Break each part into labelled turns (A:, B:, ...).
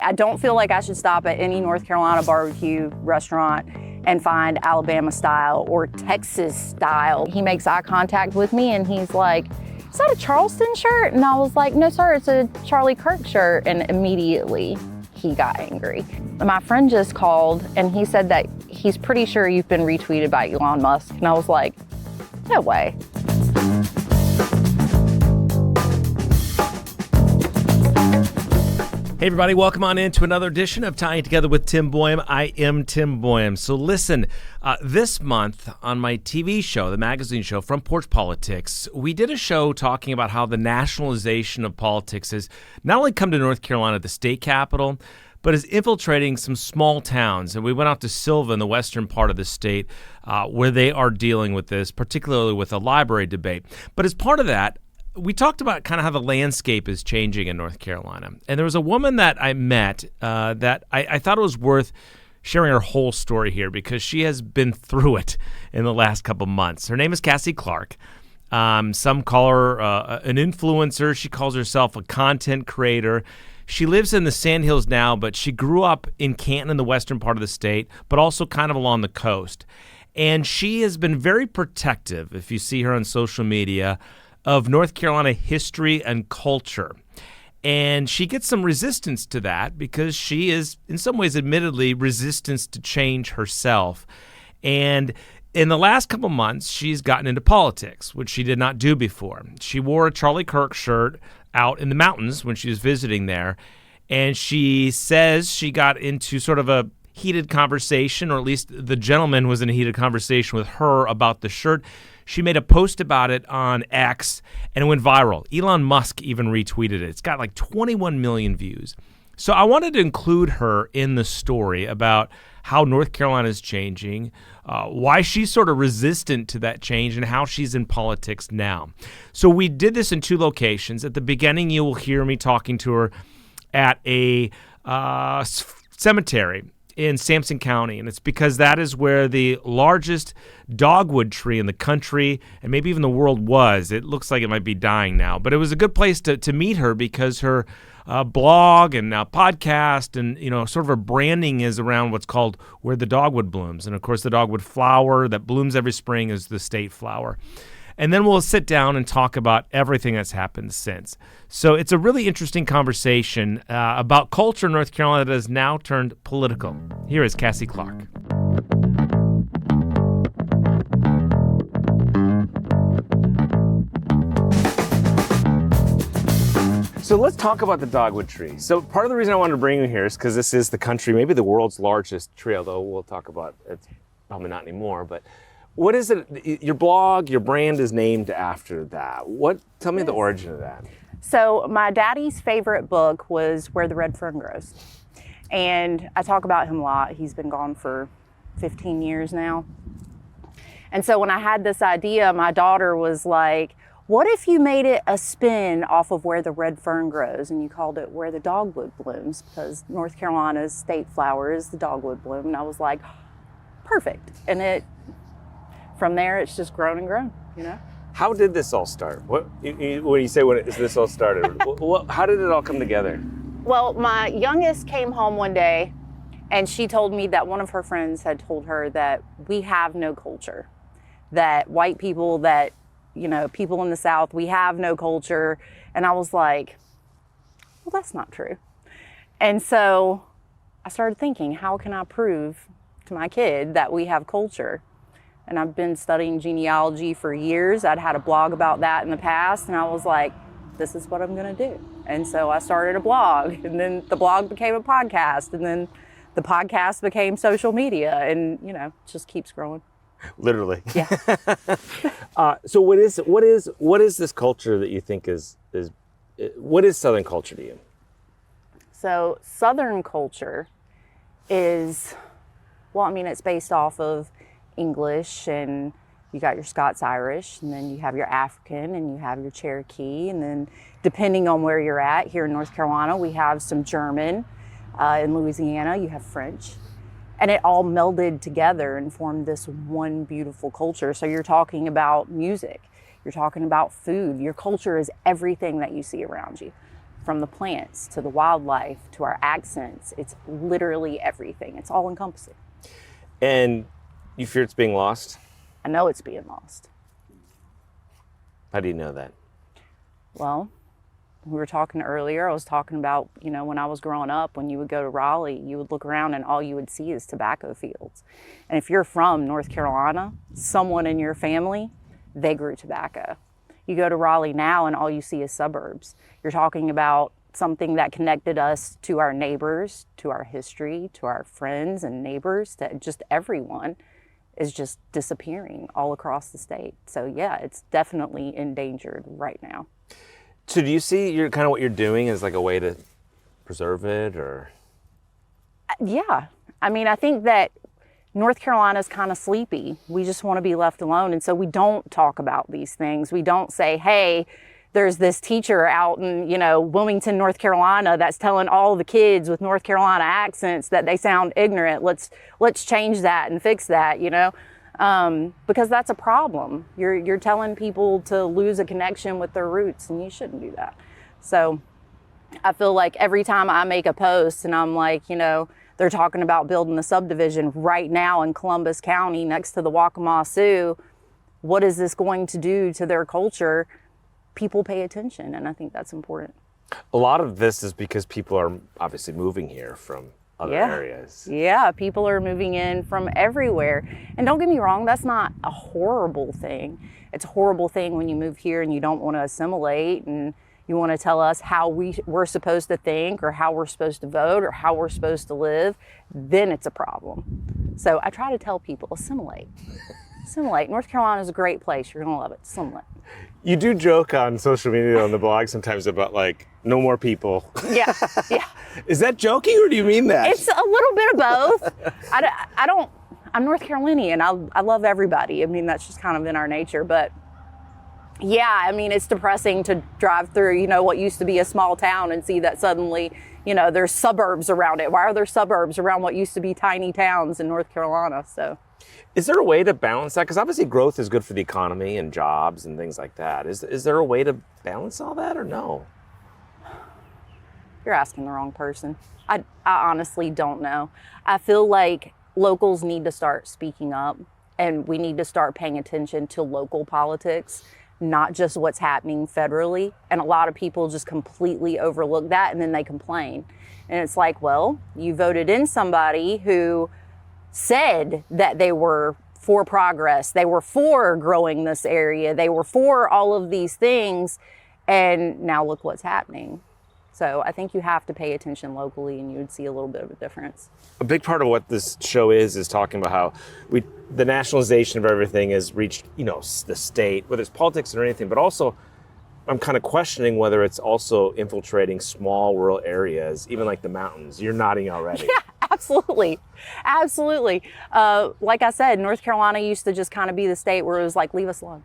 A: I don't feel like I should stop at any North Carolina barbecue restaurant and find Alabama style or Texas style. He makes eye contact with me and he's like, "Is that a Charleston shirt?" And I was like, "No, sir, it's a Charlie Kirk shirt." And immediately he got angry. My friend just called and he said that he's pretty sure you've been retweeted by Elon Musk. And I was like, no way.
B: Hey everybody, welcome on into another edition of Tying Together with Tim Boyum. I am Tim Boyum. So listen, this month on my TV show, the magazine show, Front Porch Politics, we did a show talking about how the nationalization of politics has not only come to North Carolina, the state capital, but is infiltrating some small towns. And we went out to Silva in the western part of the state where they are dealing with this, particularly with a library debate. But as part of that, we talked about kind of how the landscape is changing in North Carolina. And there was a woman that I met that I thought it was worth sharing her whole story here because she has been through it in the last couple months. Her name is Cassie Clark. Some call her an influencer. She calls herself a content creator. She lives in the Sandhills now, but she grew up in Canton in the western part of the state, but also kind of along the coast. And she has been very protective, if you see her on social media, of North Carolina history and culture. And she gets some resistance to that because she is, in some ways, admittedly, resistance to change herself. And in the last couple months, she's gotten into politics, which she did not do before. She wore a Charlie Kirk shirt out in the mountains when she was visiting there. And she says she got into sort of a heated conversation, or at least the gentleman was in a heated conversation with her about the shirt. She made a post about it on X, and it went viral. Elon Musk even retweeted it. It's got like 21 million views. So I wanted to include her in the story about how North Carolina is changing, why she's sort of resistant to that change, and how she's in politics now. So we did this in two locations. At the beginning, you will hear me talking to her at a cemetery in Sampson County, and it's because that is where the largest dogwood tree in the country and maybe even the world was. It looks like it might be dying now, but it was a good place to meet her because her blog and now podcast and sort of her branding is around what's called Where the Dogwood Blooms. And of course the dogwood flower that blooms every spring is the state flower. And then we'll sit down and talk about everything that's happened since. So it's a really interesting conversation about culture in North Carolina that has now turned political. Here is Cassie Clark. So let's talk about the dogwood tree. So part of the reason I wanted to bring you here is because this is the country, maybe the world's largest tree, although we'll talk about it's probably not anymore, but what is it? Your blog, your brand is named after that. Tell me the origin of that.
A: So my daddy's favorite book was Where the Red Fern Grows. And I talk about him a lot. He's been gone for 15 years now. And so when I had this idea, my daughter was like, what if you made it a spin off of Where the Red Fern Grows and you called it Where the Dogwood Blooms, because North Carolina's state flower is the dogwood bloom. And I was like, perfect. And from there, it's just grown and grown,
B: How did this all start? What you say when this all started? How did it all come together?
A: Well, my youngest came home one day and she told me that one of her friends had told her that we have no culture, that white people, that, people in the South, we have no culture. And I was like, well, that's not true. And so I started thinking, how can I prove to my kid that we have culture? And I've been studying genealogy for years. I'd had a blog about that in the past, and I was like, this is what I'm gonna do. And so I started a blog, and then the blog became a podcast, and then the podcast became social media, and it just keeps growing.
B: Literally.
A: Yeah.
B: So what is this culture that you think what is Southern culture to you?
A: So Southern culture is, it's based off of English, and you got your Scots-Irish, and then you have your African, and you have your Cherokee, and then depending on where you're at, here in North Carolina, we have some German. In Louisiana, you have French. And it all melded together and formed this one beautiful culture. So you're talking about music, you're talking about food. Your culture is everything that you see around you. from the plants to the wildlife to our accents. It's literally everything. It's all encompassing.
B: And you fear it's being lost?
A: I know it's being lost.
B: How do you know that?
A: Well, we were talking earlier, I was talking about, when I was growing up, when you would go to Raleigh, you would look around and all you would see is tobacco fields. And if you're from North Carolina, someone in your family, they grew tobacco. You go to Raleigh now and all you see is suburbs. You're talking about something that connected us to our neighbors, to our history, to our friends and neighbors, to just everyone is just disappearing all across the state. So yeah, it's definitely endangered right now.
B: So do you see what you're doing as like a way to preserve it, or?
A: Yeah. I mean, I think that North Carolina's kind of sleepy. We just want to be left alone. And so we don't talk about these things. We don't say, hey, there's this teacher out in, Wilmington, North Carolina that's telling all the kids with North Carolina accents that they sound ignorant. Let's change that and fix that, because that's a problem. You're telling people to lose a connection with their roots, and you shouldn't do that. So I feel like every time I make a post and I'm like, they're talking about building a subdivision right now in Columbus County next to the Waccamaw Sioux. What is this going to do to their culture? People pay attention, and I think that's important.
B: A lot of this is because people are obviously moving here from other areas.
A: Yeah, people are moving in from everywhere. And don't get me wrong, that's not a horrible thing. It's a horrible thing when you move here and you don't want to assimilate and you want to tell us how we're supposed to think or how we're supposed to vote or how we're supposed to live. Then it's a problem. So I try to tell people, assimilate. Assimilate. North Carolina is a great place. You're going to love it. Assimilate.
B: You do joke on social media on the blog sometimes about no more people.
A: Yeah.
B: Is that joking or do you mean that?
A: It's a little bit of both. I'm North Carolinian. I love everybody. I mean, that's just kind of in our nature. But yeah, I mean, it's depressing to drive through, what used to be a small town and see that suddenly, there's suburbs around it. Why are there suburbs around what used to be tiny towns in North Carolina? So.
B: Is there a way to balance that? Because obviously growth is good for the economy and jobs and things like that. Is there a way to balance all that or no?
A: You're asking the wrong person. I honestly don't know. I feel like locals need to start speaking up, and we need to start paying attention to local politics, not just what's happening federally. And a lot of people just completely overlook that, and then they complain. And it's like, well, you voted in somebody who said that they were for progress, they were for growing this area, they were for all of these things, and now look what's happening. So I think you have to pay attention locally, and you would see a little bit of a difference. A
B: big part of what this show is talking about how the nationalization of everything has reached, the state, whether it's politics or anything, but also I'm kind of questioning whether it's also infiltrating small rural areas, even like the mountains. You're nodding already.
A: Yeah, absolutely. Absolutely. Like I said, North Carolina used to just kind of be the state where it was like, leave us alone.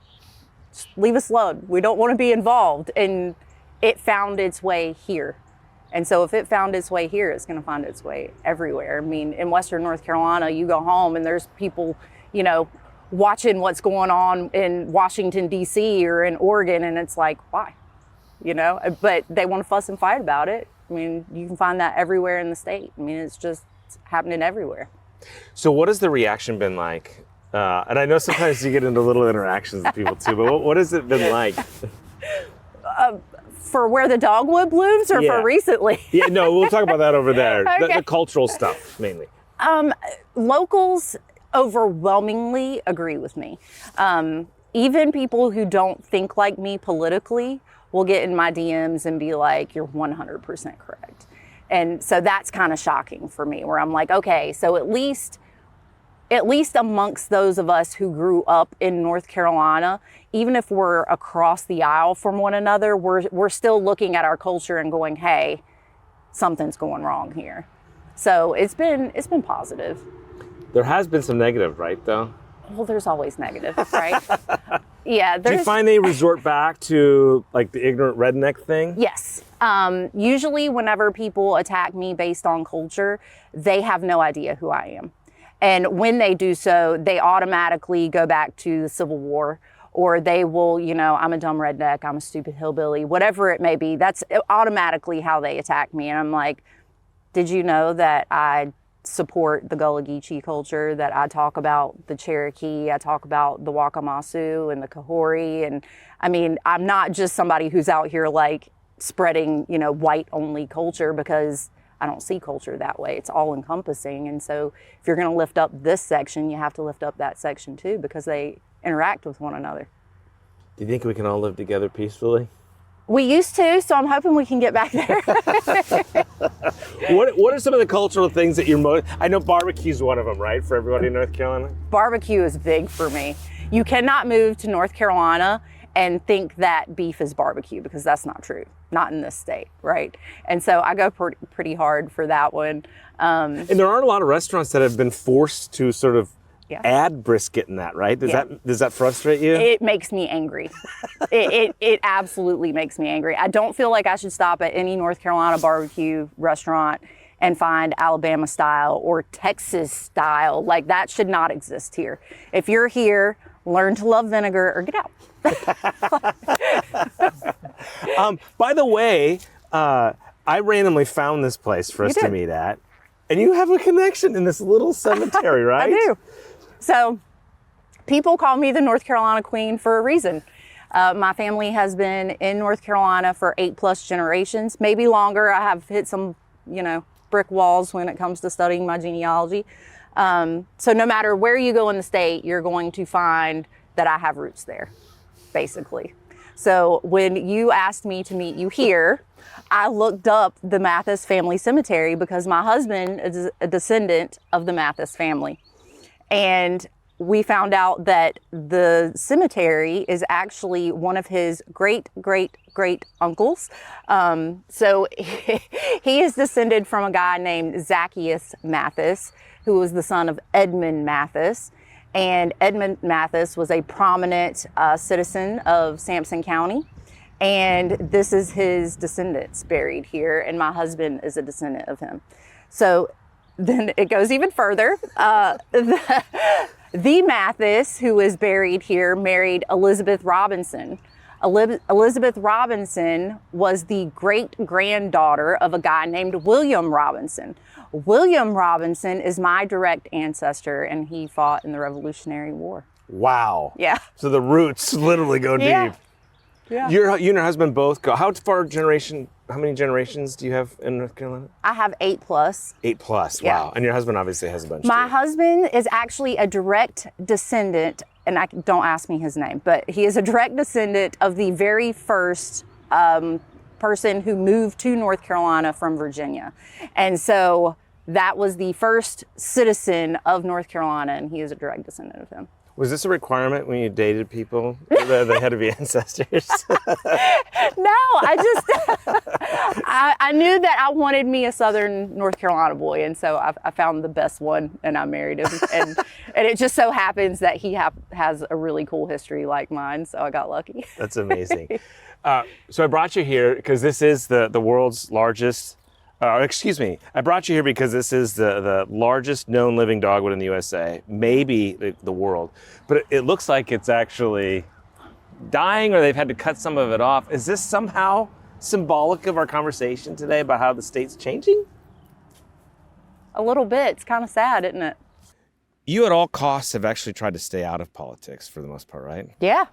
A: Just leave us alone. We don't want to be involved. And it found its way here. And so if it found its way here, it's going to find its way everywhere. I mean, in Western North Carolina, you go home and there's people, watching what's going on in Washington, D.C. or in Oregon, and it's like, why? But they want to fuss and fight about it. I mean, you can find that everywhere in the state. I mean, it's happening everywhere.
B: So what has the reaction been like? And I know sometimes you get into little interactions with people too, but what has it been like?
A: For where the dogwood blooms or for recently?
B: Yeah, no, we'll talk about that over there.
A: Okay.
B: The cultural stuff, mainly.
A: Locals overwhelmingly agree with me. Even people who don't think like me politically will get in my DMs and be like, you're 100% correct. And so that's kind of shocking for me, where I'm like, okay, so at least amongst those of us who grew up in North Carolina, even if we're across the aisle from one another, we're still looking at our culture and going, hey, something's going wrong here. So it's been positive.
B: There has been some negative, right, though?
A: Well, there's always negative, right? Yeah.
B: Do you find they resort back to like the ignorant redneck thing?
A: Yes. Usually whenever people attack me based on culture, they have no idea who I am. And when they do so, they automatically go back to the Civil War or they will, I'm a dumb redneck, I'm a stupid hillbilly, whatever it may be. That's automatically how they attack me. And I'm like, did you know that I support the Gullah Geechee culture, that I talk about the Cherokee, I talk about the Waccamasu and the Kahori? And I mean, I'm not just somebody who's out here like spreading, white only culture, because I don't see culture that way. It's all encompassing. And so if you're going to lift up this section, you have to lift up that section too, because they interact with one another.
B: Do you think we can all live together peacefully?
A: We used to, so I'm hoping we can get back there.
B: What are some of the cultural things that you're most... I know barbecue's one of them, right, for everybody in North Carolina?
A: Barbecue is big for me. You cannot move to North Carolina and think that beef is barbecue, because that's not true. Not in this state, right? And so I go pretty hard for that one.
B: And there aren't a lot of restaurants that have been forced to sort of add brisket in that, right? Does that frustrate you?
A: It makes me angry. it absolutely makes me angry. I don't feel like I should stop at any North Carolina barbecue restaurant and find Alabama style or Texas style. Like, that should not exist here. If you're here, learn to love vinegar or get out.
B: By the way, I randomly found this place for us to meet at, and you have a connection in this little cemetery, right?
A: I do. So people call me the North Carolina Queen for a reason. My family has been in North Carolina for 8+ generations, maybe longer. I have hit some, brick walls when it comes to studying my genealogy. So no matter where you go in the state, you're going to find that I have roots there, basically. So when you asked me to meet you here, I looked up the Mathis family cemetery, because my husband is a descendant of the Mathis family. And we found out that the cemetery is actually one of his great uncles. So he is descended from a guy named Zacchaeus Mathis, who was the son of Edmund Mathis. And Edmund Mathis was a prominent citizen of Sampson County. And this is his descendants buried here, and my husband is a descendant of him. So then it goes even further. The Mathis, who is buried here, married Elizabeth Robinson. Elizabeth Robinson was the great-granddaughter of a guy named William Robinson. William Robinson is my direct ancestor, and he fought in the Revolutionary War.
B: Wow.
A: Yeah.
B: So the roots literally go deep.
A: Yeah.
B: You and your husband both go. How many generations do you have in North Carolina?
A: I have 8+.
B: 8+.
A: Yeah.
B: Wow. And your husband obviously has a bunch.
A: My
B: too.
A: husband is actually a direct descendant, and don't ask me his name, but he is a direct descendant of the very first person who moved to North Carolina from Virginia. And so that was the first citizen of North Carolina, and he is a direct descendant of him.
B: Was this a requirement when you dated people? They had to be ancestors?
A: No, I knew that I wanted me a Southern North Carolina boy, and so I found the best one, and I married him. And it just so happens that he has a really cool history like mine, so I got lucky.
B: That's amazing. So I brought you here because this is the world's largest. I brought you here because this is the largest known living dogwood in the USA, maybe the world. But it looks like it's actually dying, or they've had to cut some of it off. Is this somehow symbolic of our conversation today about how the state's changing?
A: A little bit. It's kind of sad, isn't it?
B: You at all costs have actually tried to stay out of politics for the most part, right?
A: Yeah.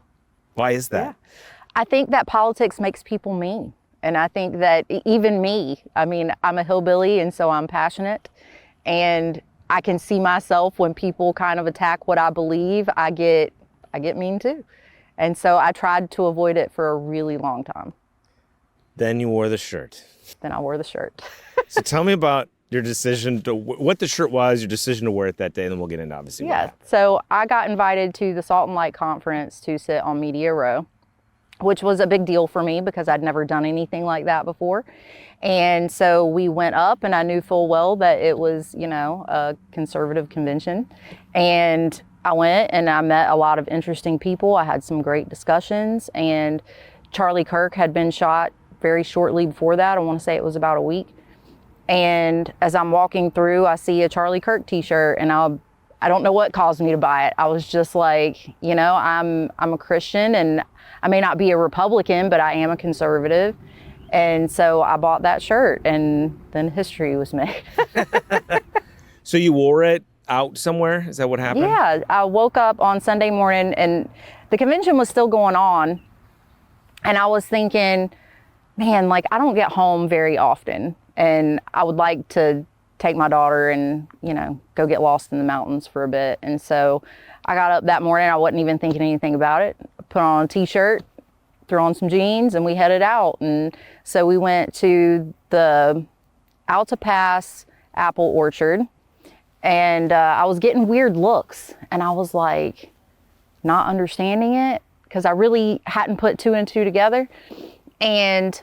B: Why is that?
A: Yeah. I think that politics makes people mean. And I think that even me, I mean, I'm a hillbilly, and so I'm passionate, and I can see myself when people kind of attack what I believe, I get mean too. And so I tried to avoid it for a really long time.
B: Then you wore the shirt.
A: Then I wore the shirt.
B: So tell me about your decision to, what the shirt was, your decision to wear it that day, and then we'll get into obviously
A: Yeah,
B: why.
A: so I got invited to the Salt and Light Conference to sit on Media Row, which was a big deal for me because I'd never done anything like that before. And so we went up, and I knew full well that it was, a conservative convention. And I went and I met a lot of interesting people. I had some great discussions, and Charlie Kirk had been shot very shortly before that. I want to say it was about a week. And as I'm walking through, I see a Charlie Kirk t-shirt, and I don't know what caused me to buy it. I was just like, you know, I'm a Christian, and I may not be a Republican, but I am a conservative. And so I bought that shirt, and then history was made.
B: So you wore it out somewhere? Is that what happened?
A: Yeah, I woke up on Sunday morning, and the convention was still going on. And I was thinking, man, like, I don't get home very often, and I would like to take my daughter and, you know, go get lost in the mountains for a bit. And so I got up that morning. I wasn't even thinking anything about it. Put on a t-shirt, threw on some jeans, and we headed out. And so we went to the Alta Pass apple orchard, and I was getting weird looks, and I was like not understanding it because I really hadn't put two and two together. And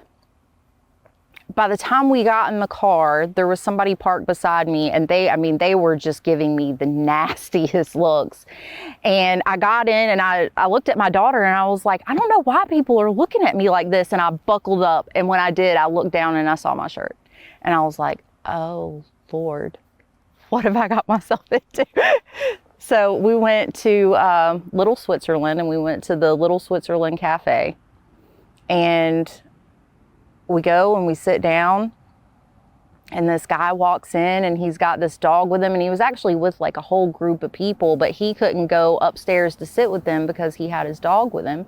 A: by the time we got in the car, there was somebody parked beside me, and they were just giving me the nastiest looks. And I got in, and I looked at my daughter, and I was like, I don't know why people are looking at me like this. And I buckled up, and when I did, I looked down and I saw my shirt, and I was like, oh Lord, what have I got myself into? So we went to Little Switzerland, and we went to the Little Switzerland Cafe, and we go and we sit down, and this guy walks in, and he's got this dog with him, and he was actually with like a whole group of people, but he couldn't go upstairs to sit with them because he had his dog with him.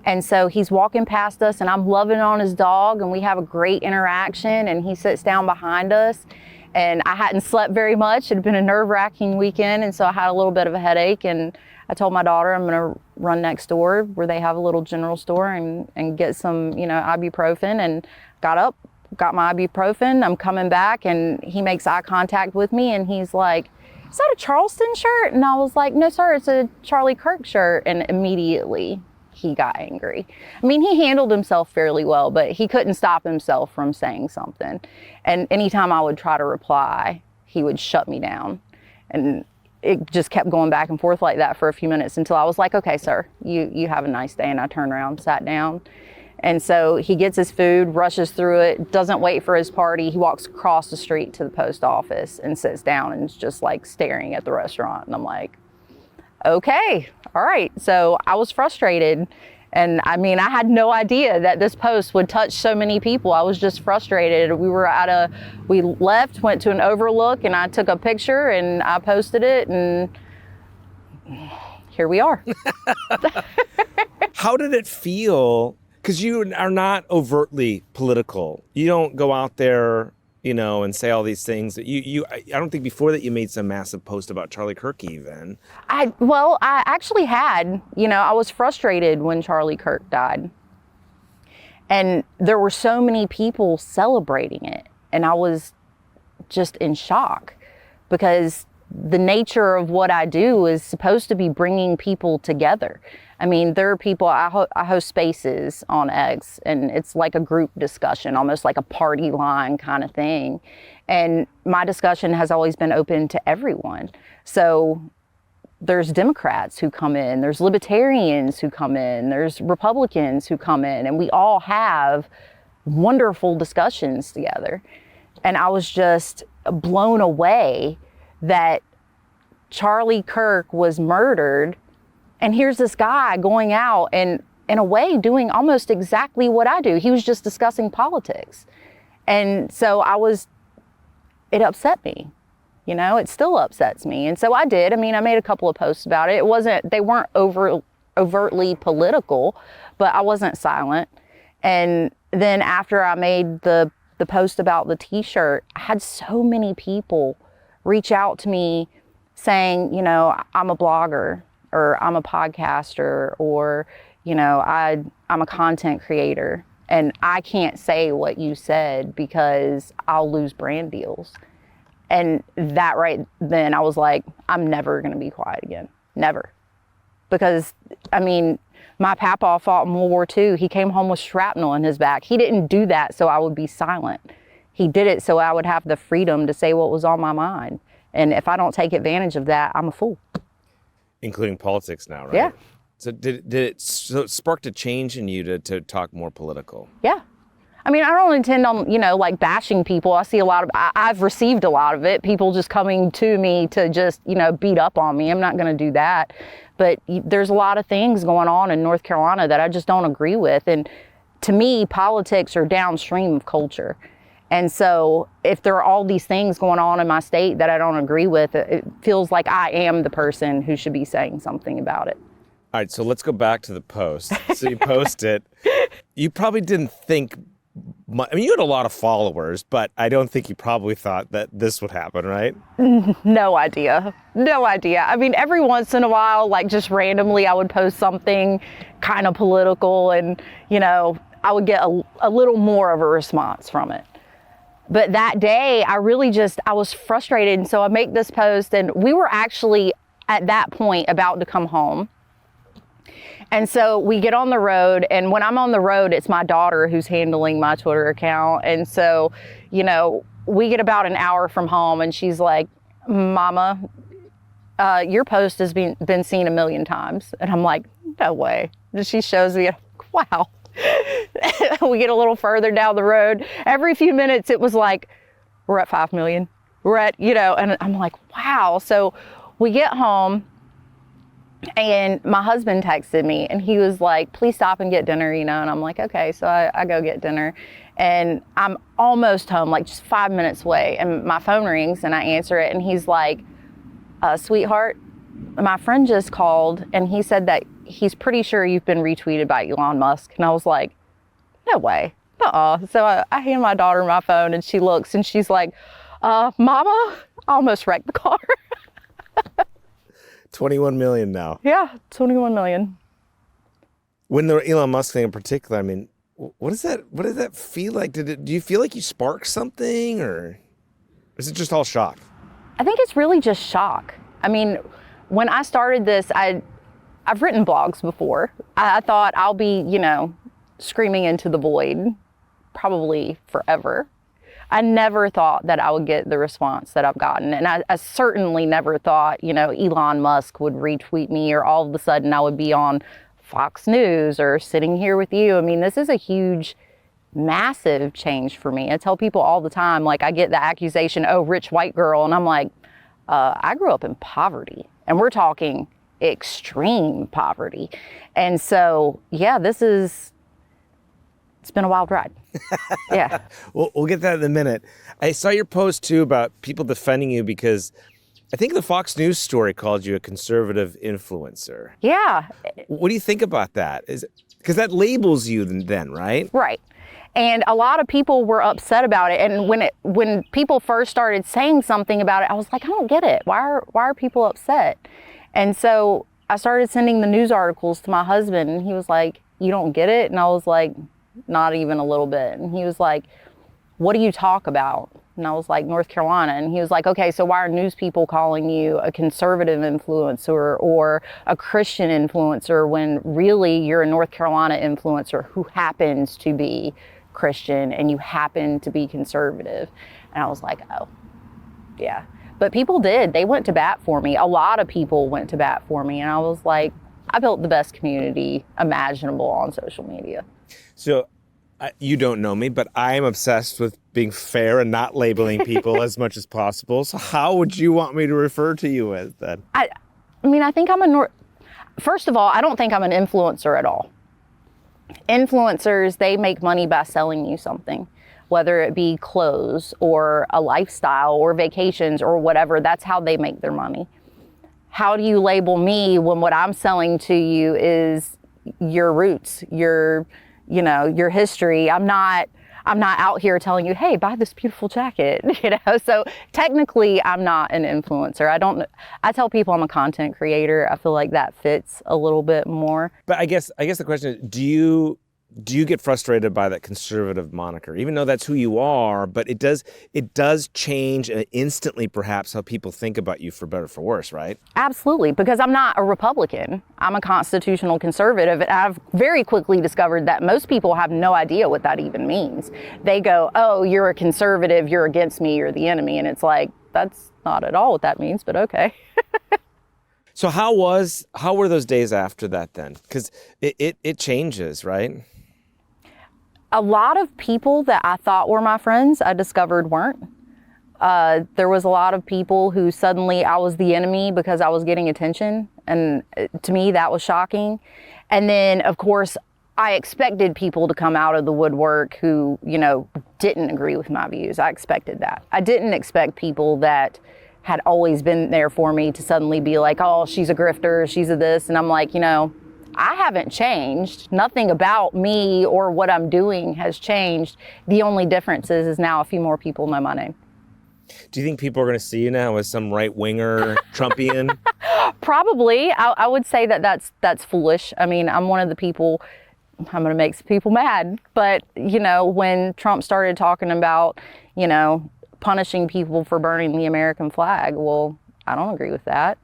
A: And so he's walking past us, and I'm loving on his dog, and we have a great interaction, and he sits down behind us. And I hadn't slept very much. It had been a nerve-wracking weekend, and so I had a little bit of a headache. And I told my daughter I'm going to run next door where they have a little general store and get some, you know, ibuprofen. And got up, got my ibuprofen. I'm coming back, and he makes eye contact with me, and he's like, "Is that a Charleston shirt?" And I was like, "No, sir, it's a Charlie Kirk shirt." And immediately he got angry. I mean, he handled himself fairly well, but he couldn't stop himself from saying something. And anytime I would try to reply, he would shut me down. And it just kept going back and forth like that for a few minutes until I was like, "Okay, sir, you have a nice day." And I turned around, sat down. And so he gets his food, rushes through it, doesn't wait for his party. He walks across the street to the post office and sits down and is just like staring at the restaurant. And I'm like, okay, all right. So I was frustrated. And I mean, I had no idea that this post would touch so many people. I was just frustrated. We left, went to an overlook, and I took a picture and I posted it, and here we are.
B: How did it feel? Because you are not overtly political. You don't go out there, you know, and say all these things. I don't think before that you made some massive post about Charlie Kirk even. I
A: actually had, you know, I was frustrated when Charlie Kirk died. And there were so many people celebrating it. And I was just in shock because the nature of what I do is supposed to be bringing people together. I mean, there are people, I host spaces on X, and it's like a group discussion, almost like a party line kind of thing. And my discussion has always been open to everyone. So there's Democrats who come in, there's Libertarians who come in, there's Republicans who come in, and we all have wonderful discussions together. And I was just blown away that Charlie Kirk was murdered. And here's this guy going out and, in a way, doing almost exactly what I do. He was just discussing politics. And so it upset me. You know, it still upsets me. And so I did. I mean, I made a couple of posts about it. They weren't overtly political, but I wasn't silent. And then after I made the post about the t-shirt, I had so many people reach out to me saying, you know, I'm a blogger, or I'm a podcaster, or, you know, I'm a content creator, and I can't say what you said because I'll lose brand deals. And that right then, I was like, I'm never going to be quiet again. Never. Because, I mean, my papa fought in World War II. He came home with shrapnel in his back. He didn't do that so I would be silent. He did it so I would have the freedom to say what was on my mind. And if I don't take advantage of that, I'm a fool.
B: Including politics now, right?
A: Yeah.
B: So did it spark a change in you to talk more political?
A: Yeah. I mean, I don't intend on, like bashing people. I see I've received a lot of it. People just coming to me to just, beat up on me. I'm not going to do that. But there's a lot of things going on in North Carolina that I just don't agree with. And to me, politics are downstream of culture. And so if there are all these things going on in my state that I don't agree with, it feels like I am the person who should be saying something about it.
B: All right, so let's go back to the post. So you post it. You probably didn't think, you had a lot of followers, but I don't think you probably thought that this would happen, right?
A: No idea. I mean, every once in a while, like just randomly, I would post something kind of political and, I would get a little more of a response from it. But that day, I was frustrated. And so I make this post, and we were actually at that point about to come home. And so we get on the road, and when I'm on the road, it's my daughter who's handling my Twitter account. And so, we get about an hour from home, and she's like, Mama, your post has been seen 1 million times. And I'm like, no way. And she shows me, wow. We get a little further down the road. Every few minutes, it was like, we're at 5 million. We're at, and I'm like, wow. So we get home, and my husband texted me, and he was like, please stop and get dinner, And I'm like, okay. So I go get dinner, and I'm almost home, like just 5 minutes away. And my phone rings, and I answer it, and he's like, sweetheart, my friend just called, and he said that he's pretty sure you've been retweeted by Elon Musk. And I was like, no way. So I hand my daughter my phone, and she looks, and she's like, Mama, I almost wrecked the car.
B: 21 million now.
A: Yeah, 21 million.
B: When the Elon Musk thing in particular, I mean, what does that feel like? Do you feel like you sparked something, or is it just all shock?
A: I think it's really just shock. I mean, when I started this, I've written blogs before. I thought I'll be, screaming into the void probably forever. I never thought that I would get the response that I've gotten. And I certainly never thought, Elon Musk would retweet me, or all of a sudden I would be on Fox News or sitting here with you. I mean, this is a huge, massive change for me. I tell people all the time, like, I get the accusation, oh, rich white girl. And I'm like, I grew up in poverty, and we're talking extreme poverty. And so, yeah, it's been a wild ride. Yeah.
B: We'll get that in a minute. I saw your post too about people defending you because I think the Fox News story called you a conservative influencer.
A: Yeah.
B: What do you think about that? Because that labels you then, right?
A: Right. And a lot of people were upset about it. And when people first started saying something about it, I was like, I don't get it. Why are people upset? And so I started sending the news articles to my husband, and he was like, you don't get it? And I was like, not even a little bit. And he was like, what do you talk about? And I was like, North Carolina. And he was like, okay, so why are news people calling you a conservative influencer or a Christian influencer when really you're a North Carolina influencer who happens to be Christian and you happen to be conservative? And I was like, oh, yeah. But people did. They went to bat for me. A lot of people went to bat for me. And I was like, I built the best community imaginable on social media.
B: So you don't know me, but I am obsessed with being fair and not labeling people as much as possible. So how would you want me to refer to you as then?
A: I mean, I think first of all, I don't think I'm an influencer at all. Influencers, they make money by selling you something, whether it be clothes or a lifestyle or vacations or whatever. That's how they make their money. How do you label me when what I'm selling to you is your roots, your history? I'm not out here telling you, hey, buy this beautiful jacket, So technically I'm not an influencer. I tell people I'm a content creator. I feel like that fits a little bit more.
B: But I guess the question is, do you get frustrated by that conservative moniker, even though that's who you are? But it does change instantly, perhaps, how people think about you, for better or for worse, right?
A: Absolutely, because I'm not a Republican. I'm a constitutional conservative. And I've very quickly discovered that most people have no idea what that even means. They go, oh, you're a conservative, you're against me, you're the enemy. And it's like, that's not at all what that means, but okay.
B: So how were those days after that then? Because it changes, right?
A: A lot of people that I thought were my friends, I discovered weren't. There was a lot of people who suddenly I was the enemy because I was getting attention. And to me, that was shocking. And then, of course, I expected people to come out of the woodwork who, didn't agree with my views. I expected that. I didn't expect people that had always been there for me to suddenly be like, oh, she's a grifter, she's a this. And I'm like, I haven't changed. Nothing about me or what I'm doing has changed. The only difference is now a few more people know my name.
B: Do you think people are going to see you now as some right-winger Trumpian?
A: Probably. I would say that's foolish. I mean, I'm one of the people, I'm going to make some people mad. But, when Trump started talking about, punishing people for burning the American flag, well, I don't agree with that.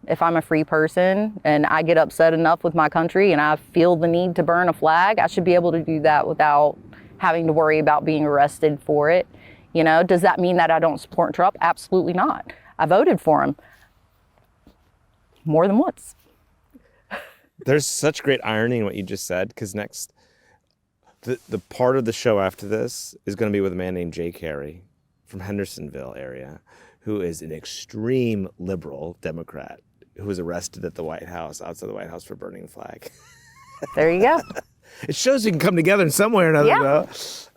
A: If I'm a free person and I get upset enough with my country and I feel the need to burn a flag, I should be able to do that without having to worry about being arrested for it. Does that mean that I don't support Trump? Absolutely not. I voted for him more than once.
B: There's such great irony in what you just said, because next, the part of the show after this is going to be with a man named Jay Carey from Hendersonville area, who is an extreme liberal Democrat who was arrested at the White House, outside the White House, for burning the flag.
A: There you go.
B: It shows you can come together in some way or another,
A: yeah.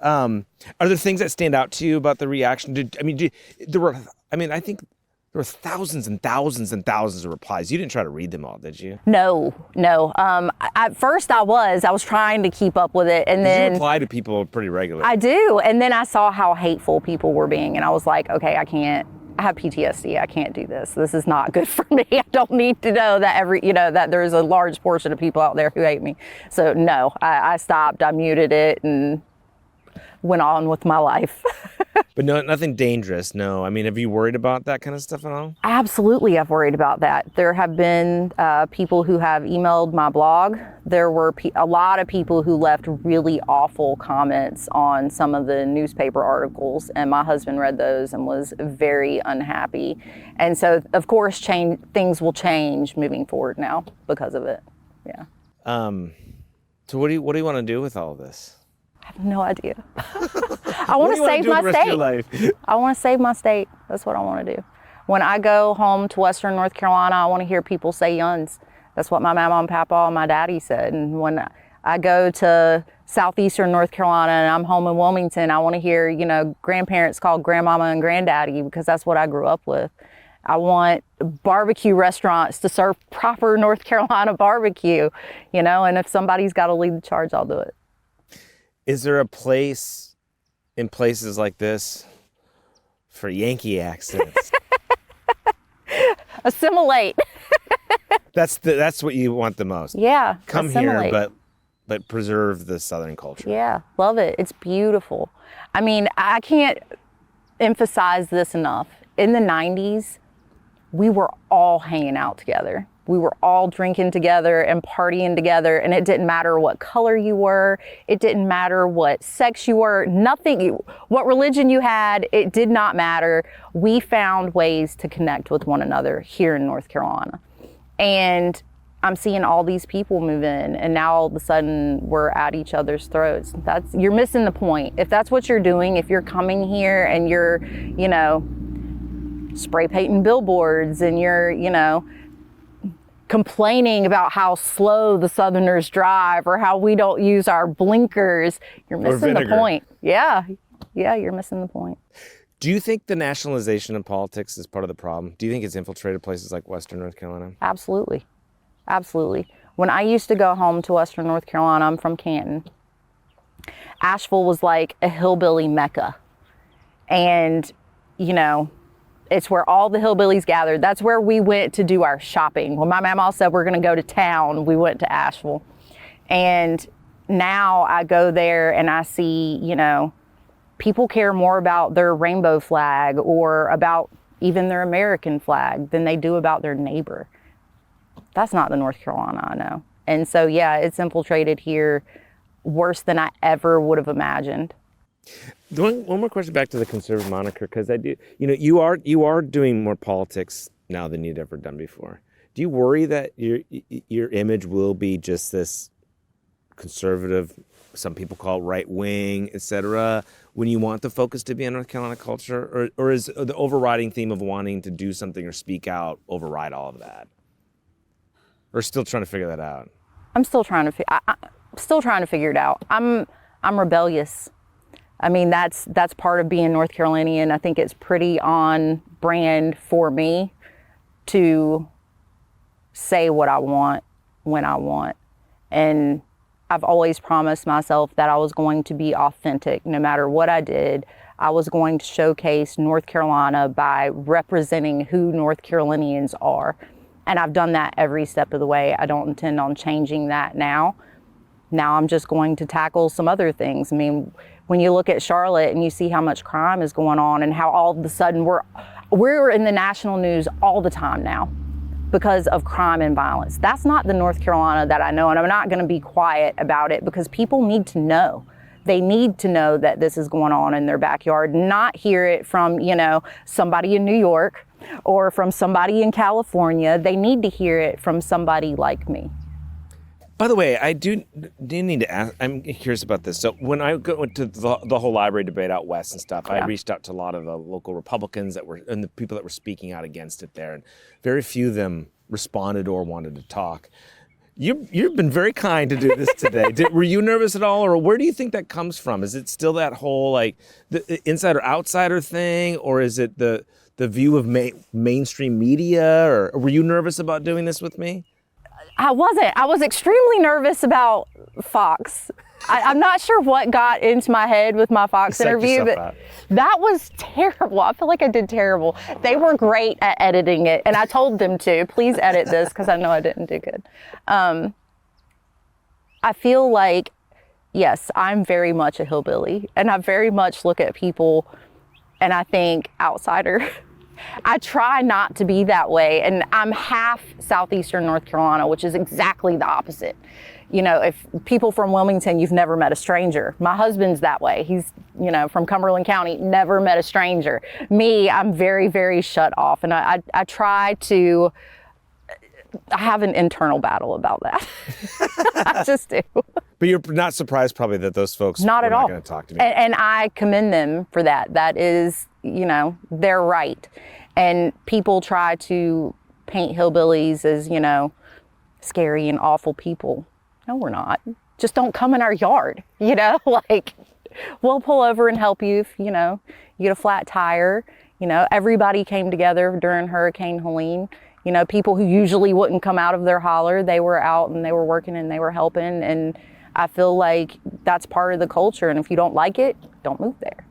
B: Though. Are there things that stand out to you about the reaction? I think there were thousands and thousands and thousands of replies. You didn't try to read them all, did you?
A: No. At first I was trying to keep up with it. And then
B: you reply to people pretty regularly.
A: I do. And then I saw how hateful people were being. And I was like, okay, I have PTSD. I can't do this. This is not good for me. I don't need to know that that there's a large portion of people out there who hate me. So no, I stopped. I muted it and went on with my life.
B: But no, nothing dangerous. No. I mean, have you worried about that kind of stuff at all?
A: Absolutely, I've worried about that. There have been people who have emailed my blog. There were a lot of people who left really awful comments on some of the newspaper articles, and my husband read those and was very unhappy. And so, of course, things will change moving forward now because of it. Yeah.
B: So what do you want to do with all of this?
A: I have no idea. I want to save my state. I want to save my state. That's what I want to do. When I go home to Western North Carolina, I want to hear people say yuns. That's what my mama and papa and my daddy said. And when I go to Southeastern North Carolina and I'm home in Wilmington, I want to hear, grandparents called grandmama and granddaddy, because that's what I grew up with. I want barbecue restaurants to serve proper North Carolina barbecue, and if somebody's got to lead the charge, I'll do it.
B: Is there a place in places like this for Yankee accents?
A: Assimilate.
B: That's what you want the most.
A: Yeah.
B: Come
A: assimilate.
B: here, but preserve the Southern culture.
A: Yeah, love it. It's beautiful. I mean, I can't emphasize this enough. In the 90s, we were all hanging out together. We were all drinking together and partying together, and it didn't matter what color you were. It didn't matter what sex you were, nothing, what religion you had, it did not matter. We found ways to connect with one another here in North Carolina. And I'm seeing all these people move in, and now all of a sudden we're at each other's throats. You're missing the point. If that's what you're doing, if you're coming here and you're, spray painting billboards and you're, complaining about how slow the Southerners drive or how we don't use our blinkers, you're missing the point. Yeah, you're missing the point.
B: Do you think the nationalization of politics is part of the problem? Do you think it's infiltrated places like Western North Carolina?
A: Absolutely. When I used to go home to Western North Carolina, I'm from Canton. Asheville was like a hillbilly mecca. And, it's where all the hillbillies gathered. That's where we went to do our shopping. When my mama said we're going to go to town, we went to Asheville. And now I go there and I see, people care more about their rainbow flag or about even their American flag than they do about their neighbor. That's not the North Carolina I know. And so, yeah, it's infiltrated here worse than I ever would have imagined.
B: One more question back to the conservative moniker, because I do, you are doing more politics now than you'd ever done before. Do you worry that your image will be just this conservative some people call right wing, etc., when you want the focus to be on North Carolina culture, or is the overriding theme of wanting to do something or speak out override all of that? Or still trying to figure that out?
A: I'm still trying to still trying to figure it out. I'm rebellious. I mean, that's part of being North Carolinian. I think it's pretty on brand for me to say what I want when I want. And I've always promised myself that I was going to be authentic. No matter what I did, I was going to showcase North Carolina by representing who North Carolinians are. And I've done that every step of the way. I don't intend on changing that now. Now I'm just going to tackle some other things. I mean, when you look at Charlotte and you see how much crime is going on and how all of a sudden we're in the national news all the time now because of crime and violence. That's not the North Carolina that I know, and I'm not going to be quiet about it because people need to know. They need to know that this is going on in their backyard, not hear it from, somebody in New York or from somebody in California. They need to hear it from somebody like me.
B: By the way, I do need to ask, I'm curious about this. So when I went to the whole library debate out west and stuff, I reached out to a lot of the local Republicans and the people that were speaking out against it there, and very few of them responded or wanted to talk. You've been very kind to do this today. Were you nervous at all, or where do you think that comes from? Is it still that whole the insider-outsider thing, or is it the view of mainstream media, or were you nervous about doing this with me?
A: I wasn't. I was extremely nervous about Fox. I'm not sure what got into my head with my Fox interview, but that was terrible. I feel like I did terrible. They were great at editing it, and I told them to, please edit this, because I know I didn't do good. I feel like, yes, I'm very much a hillbilly, and I very much look at people, and I think outsider. I try not to be that way, and I'm half southeastern North Carolina, which is exactly the opposite. If people from Wilmington, you've never met a stranger. My husband's that way. He's, from Cumberland County, never met a stranger. Me, I'm very, very shut off, and I try to, I have an internal battle about that. I just do.
B: But you're not surprised probably that those folks
A: not at all
B: going to talk to me.
A: And I commend them for that. That is, they're right. And people try to paint hillbillies as, scary and awful people. No, we're not. Just don't come in our yard, we'll pull over and help you if, you get a flat tire. Everybody came together during Hurricane Helene. People who usually wouldn't come out of their holler, they were out and they were working and they were helping. And I feel like that's part of the culture. And if you don't like it, don't move there.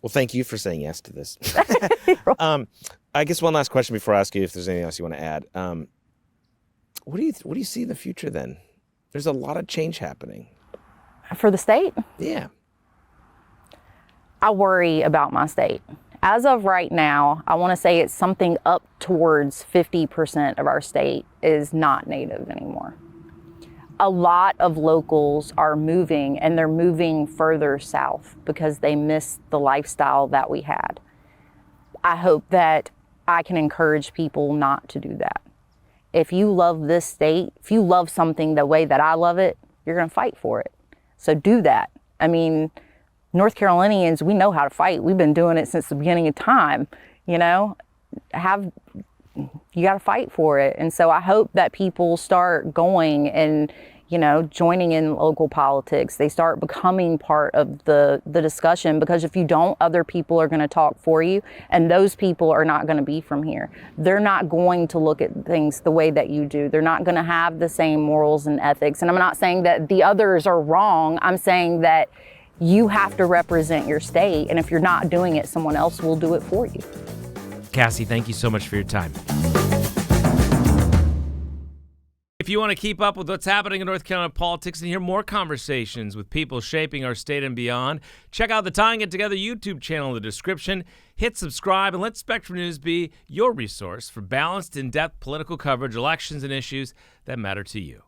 B: Well, thank you for saying yes to this. I guess one last question before I ask you if there's anything else you want to add. What do you see in the future then? There's a lot of change happening.
A: For the state?
B: Yeah.
A: I worry about my state. As of right now, I want to say it's something up towards 50% of our state is not native anymore. A lot of locals are moving, and they're moving further south because they miss the lifestyle that we had. I hope that I can encourage people not to do that. If you love this state, if you love something the way that I love it, you're going to fight for it. So do that. I mean, North Carolinians, we know how to fight. We've been doing it since the beginning of time. You got to fight for it. And so I hope that people start going and, joining in local politics. They start becoming part of the discussion, because if you don't, other people are going to talk for you, and those people are not going to be from here. They're not going to look at things the way that you do. They're not going to have the same morals and ethics. And I'm not saying that the others are wrong. I'm saying that you have to represent your state, and if you're not doing it, someone else will do it for you.
B: Cassie, thank you so much for your time. If you want to keep up with what's happening in North Carolina politics and hear more conversations with people shaping our state and beyond, check out the Tying It Together YouTube channel in the description. Hit subscribe and let Spectrum News be your resource for balanced, in-depth political coverage, elections, and issues that matter to you.